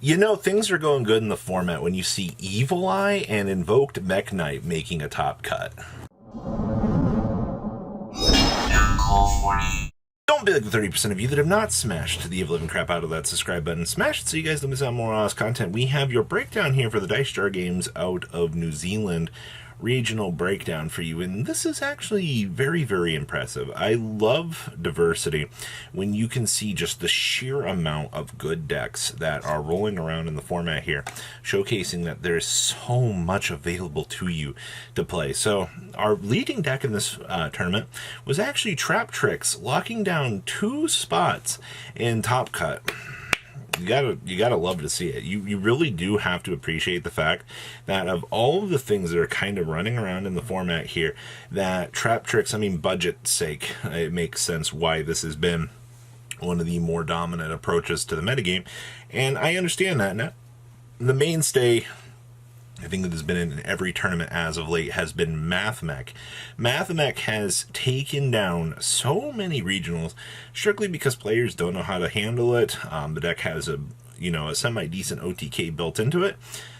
You know, things are going good in the format when you see Evil Eye and Invoked Mech Knight making a top cut. Don't be like the 30% of you that have not smashed the evil living crap out of that subscribe button. Smash it so you guys don't miss out on more awesome content. We have your breakdown here for the Dice Jar Games out of New Zealand regional breakdown for you, and this is actually very, very impressive. I love diversity when you can see just the sheer amount of good decks that are rolling around in the format here, showcasing that there's so much available to you to play. So our leading deck in this tournament was actually Trap Tricks, locking down 2 spots in Top Cut. You gotta love to see it. You really do have to appreciate the fact that of all of the things that are kind of running around in the format here, that Trap Tricks, I mean, budget's sake, it makes sense why this has been one of the more dominant approaches to the metagame, and I understand that. Now, the mainstay, I think that has been in every tournament as of late, has been MathMech. MathMech has taken down so many regionals strictly because players don't know how to handle it. The deck has a semi-decent OTK built into it.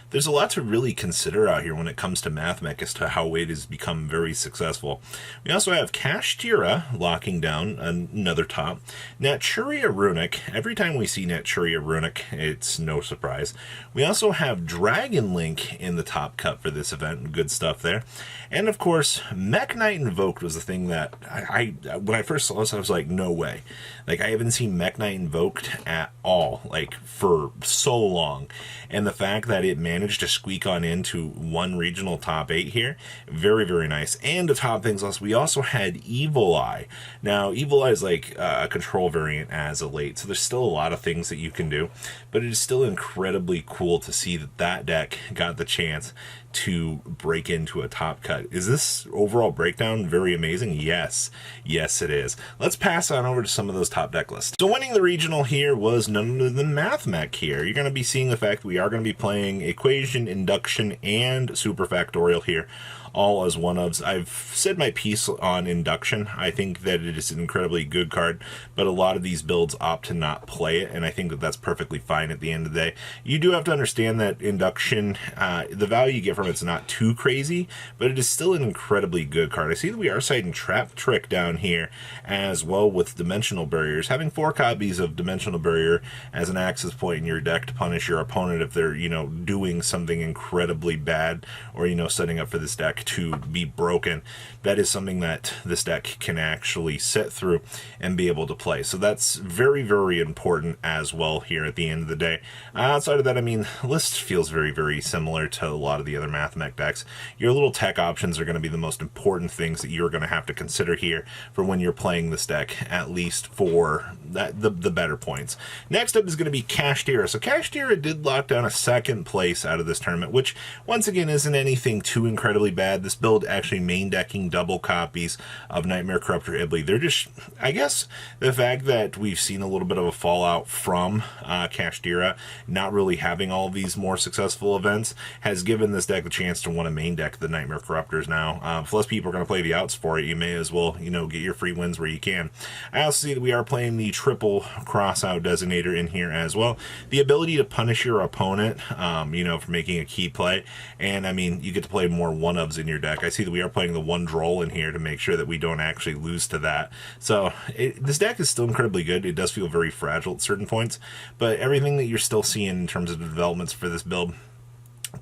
There's a lot to really consider out here when it comes to MathMech as to how it has become very successful. We also have Kashtira locking down another top. Naturia Runic. Every time we see Naturia Runic, it's no surprise. We also have Dragon Link in the top cut for this event. Good stuff there. And of course, Mech Knight Invoked was the thing that I when I first saw this, I was like, no way. Like, I haven't seen Mech Knight Invoked at all, like, for so long. And the fact that it managed to squeak on into one regional top 8 here, very, very nice. And to top things else, we also had Evil Eye. Now, Evil Eye is like a control variant as of late, so there's still a lot of things that you can do, but it is still incredibly cool to see that that deck got the chance to break into a top cut. Is this overall breakdown very amazing? Yes. Yes, it is. Let's pass on over to some of those top deck lists. So winning the regional here was none other than MathMech here. You're going to be seeing the fact we are going to be playing Equation, Induction, and Super Factorial here, all as one-ofs. I've said my piece on Induction. I think that it is an incredibly good card, but a lot of these builds opt to not play it, and I think that that's perfectly fine at the end of the day. You do have to understand that Induction, the value you get from it's not too crazy, but it is still an incredibly good card. I see that we are citing Trap Trick down here as well with Dimensional Barriers. Having 4 copies of Dimensional Barrier as an access point in your deck to punish your opponent if they're, doing something incredibly bad or, setting up for this deck to be broken, that is something that this deck can actually sit through and be able to play. So that's very, very important as well here at the end of the day. Outside of that, I mean, the list feels very, very similar to a lot of the other MathMech decks. Your little tech options are going to be the most important things that you're going to have to consider here for when you're playing this deck, at least for the better points. Next up is going to be Kashtira. So Kashtira did lock down a 2nd place out of this tournament, which once again isn't anything too incredibly bad. This build actually main decking double copies of Nightmare Corruptor Ibly. They're just, I guess, the fact that we've seen a little bit of a fallout from Kashtira not really having all of these more successful events has given this deck the chance to want to main deck the Nightmare Corruptors now. If less people are going to play the outs for it, you may as well, get your free wins where you can. I also see that we are playing the triple crossout designator in here as well. The ability to punish your opponent, for making a key play, and I mean, you get to play more one-ofs in your deck. I see that we are playing the one droll in here to make sure that we don't actually lose to that. So this deck is still incredibly good. It does feel very fragile at certain points, but everything that you're still seeing in terms of the developments for this build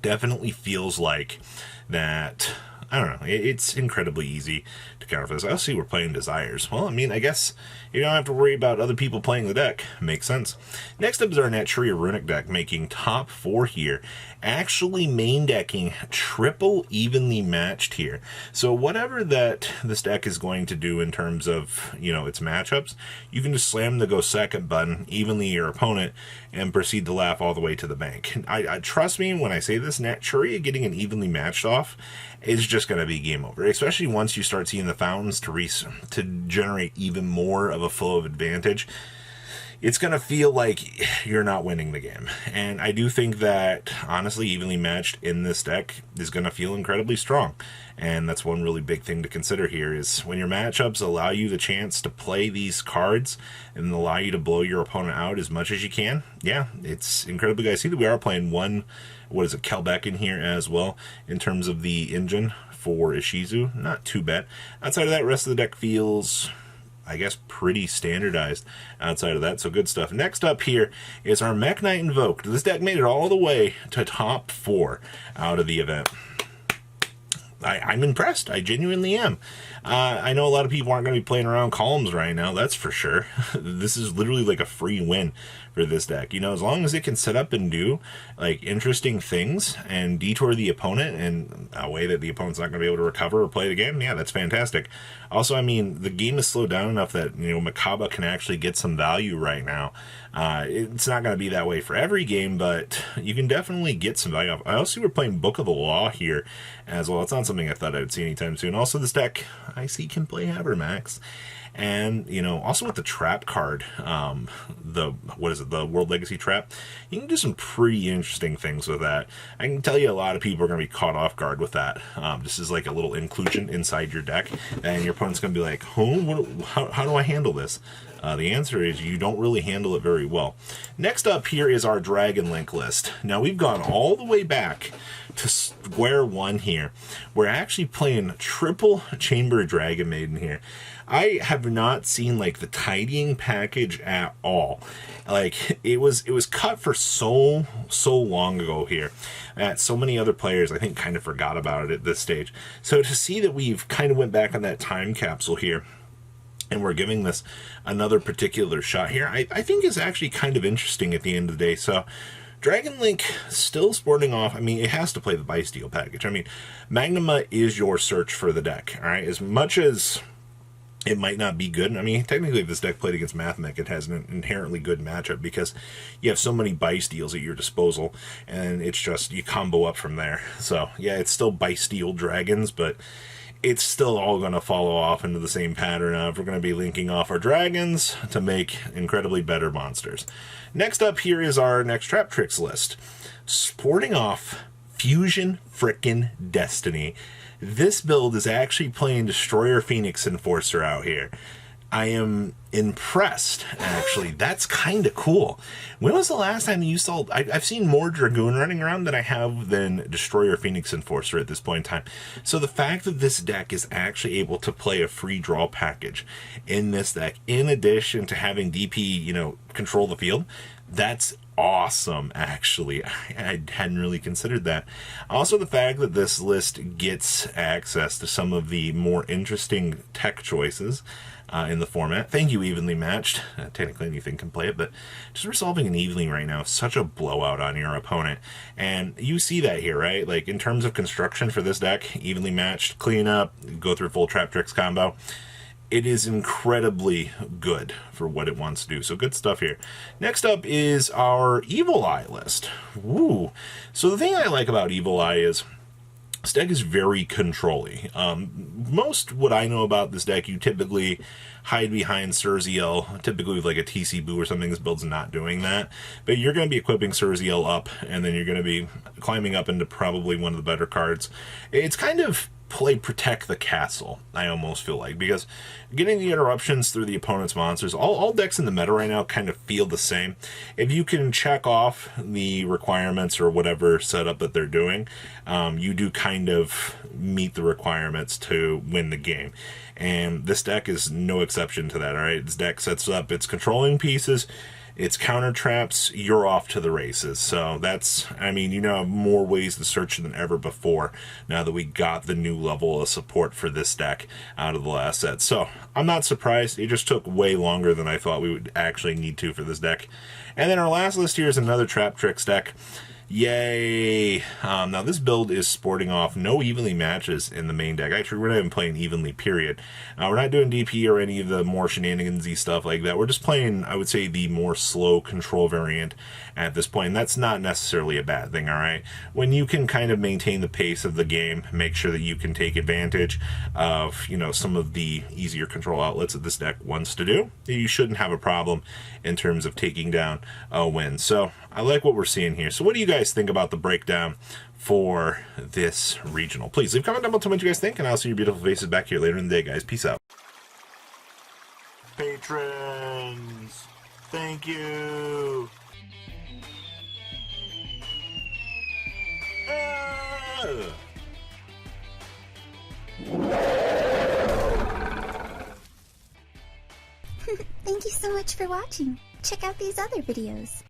definitely feels like that. I don't know. It's incredibly easy to counter for this. I see we're playing Desires. Well, I mean, I guess you don't have to worry about other people playing the deck. Makes sense. Next up is our Naturia Runic deck, making top 4 here. Actually main decking triple evenly matched here. So whatever that this deck is going to do in terms of, its matchups, you can just slam the go second button evenly your opponent and proceed to laugh all the way to the bank. I trust me when I say this, Naturia getting an evenly matched off is just going to be game over, especially once you start seeing the fountains to generate even more of a flow of advantage. it's going to feel like you're not winning the game. And I do think that, honestly, evenly matched in this deck is going to feel incredibly strong. And that's one really big thing to consider here is when your matchups allow you the chance to play these cards and allow you to blow your opponent out as much as you can. Yeah, it's incredibly good. I see that we are playing one, Kelbeck in here as well in terms of the engine for Ishizu. Not too bad. Outside of that, rest of the deck feels, I guess, pretty standardized outside of that, so good stuff. Next up here is our Mech Knight Invoked. This deck made it all the way to top 4 out of the event. I'm impressed. I genuinely am. I know a lot of people aren't going to be playing around columns right now, that's for sure. This is literally like a free win for this deck. You know, as long as it can set up and do like interesting things and detour the opponent in a way that the opponent's not going to be able to recover or play the game, yeah, that's fantastic. Also, I mean, the game is slowed down enough that, you know, Mechaba can actually get some value right now. It's not going to be that way for every game, but you can definitely get some value off. I also see we're playing Book of the Law here as well. It's not something I thought I would see anytime soon. Also, this deck I see can play Habermax. And, you know, also with the trap card, the World Legacy Trap, you can do some pretty interesting things with that. I can tell you a lot of people are going to be caught off guard with that. This is like a little inclusion inside your deck, and your opponent's going to be like, how do I handle this? The answer is you don't really handle it very well. Next up here is our Dragon Link list. Now, we've gone all the way back to square one here. We're actually playing triple Chamber Dragon Maiden here. I have not seen like the tidying package at all. Like it was cut for so long ago here that so many other players I think kind of forgot about it at this stage. So to see that we've kind of went back on that time capsule here and we're giving this another particular shot here, I think is actually kind of interesting at the end of the day. So Dragon Link still sporting off. I mean, it has to play the Bysteel package. I mean, Magnuma is your search for the deck, all right? As much as it might not be good. I mean, technically, if this deck played against Mathmech, it has an inherently good matchup because you have so many Bysteels at your disposal, and it's just you combo up from there. So, yeah, it's still Bysteel Dragons, but it's still all going to follow off into the same pattern of we're going to be linking off our dragons to make incredibly better monsters. Next up here is our next Trap Tricks list. Sporting off Fusion Frickin' Destiny. This build is actually playing Destroyer Phoenix Enforcer out here. I am impressed, actually. That's kind of cool. When was the last time you saw... I've seen more Dragoon running around than I have than Destroyer Phoenix Enforcer at this point in time. So the fact that this deck is actually able to play a free draw package in this deck, in addition to having DP, you know, control the field, that's awesome, actually. I hadn't really considered that. Also, the fact that this list gets access to some of the more interesting tech choices in the format. Thank you, Evenly Matched. Technically, anything can play it, but just resolving an evening right now is such a blowout on your opponent. And you see that here, right? Like, in terms of construction for this deck, Evenly Matched, clean up, go through full Trap Tricks combo. It is incredibly good for what it wants to do. So good stuff here. Next up is our Evil Eye list. Woo. So the thing I like about Evil Eye is this deck is very controlly. Most what I know about this deck, you typically hide behind Surziel, typically with like a TC Boo or something. This build's not doing that. But you're going to be equipping Surziel up, and then you're going to be climbing up into probably one of the better cards. It's kind of play Protect the Castle, I almost feel like, because getting the interruptions through the opponent's monsters, all decks in the meta right now kind of feel the same. If you can check off the requirements or whatever setup that they're doing, you do kind of meet the requirements to win the game. And this deck is no exception to that, all right? This deck sets up its controlling pieces, it's counter traps, you're off to the races. So that's, I mean, you know, more ways to search than ever before now that we got the new level of support for this deck out of the last set. So I'm not surprised. It just took way longer than I thought we would actually need to for this deck. And then our last list here is another Trap Tricks deck. Yay! Now this build is sporting off no evenly matches in the main deck. Actually, we're not even playing evenly, period. We're not doing DP or any of the more shenanigansy stuff like that. We're just playing, I would say, the more slow control variant at this point. And that's not necessarily a bad thing, alright? When you can kind of maintain the pace of the game, make sure that you can take advantage of, you know, some of the easier control outlets that this deck wants to do, you shouldn't have a problem in terms of taking down a win. So I like what we're seeing here. So what do you guys think about the breakdown for this regional? Please leave a comment down below, tell me what you guys think, and I'll see your beautiful faces back here later in the day, guys. Peace out. Patrons, thank you. Thank you so much for watching. Check out these other videos.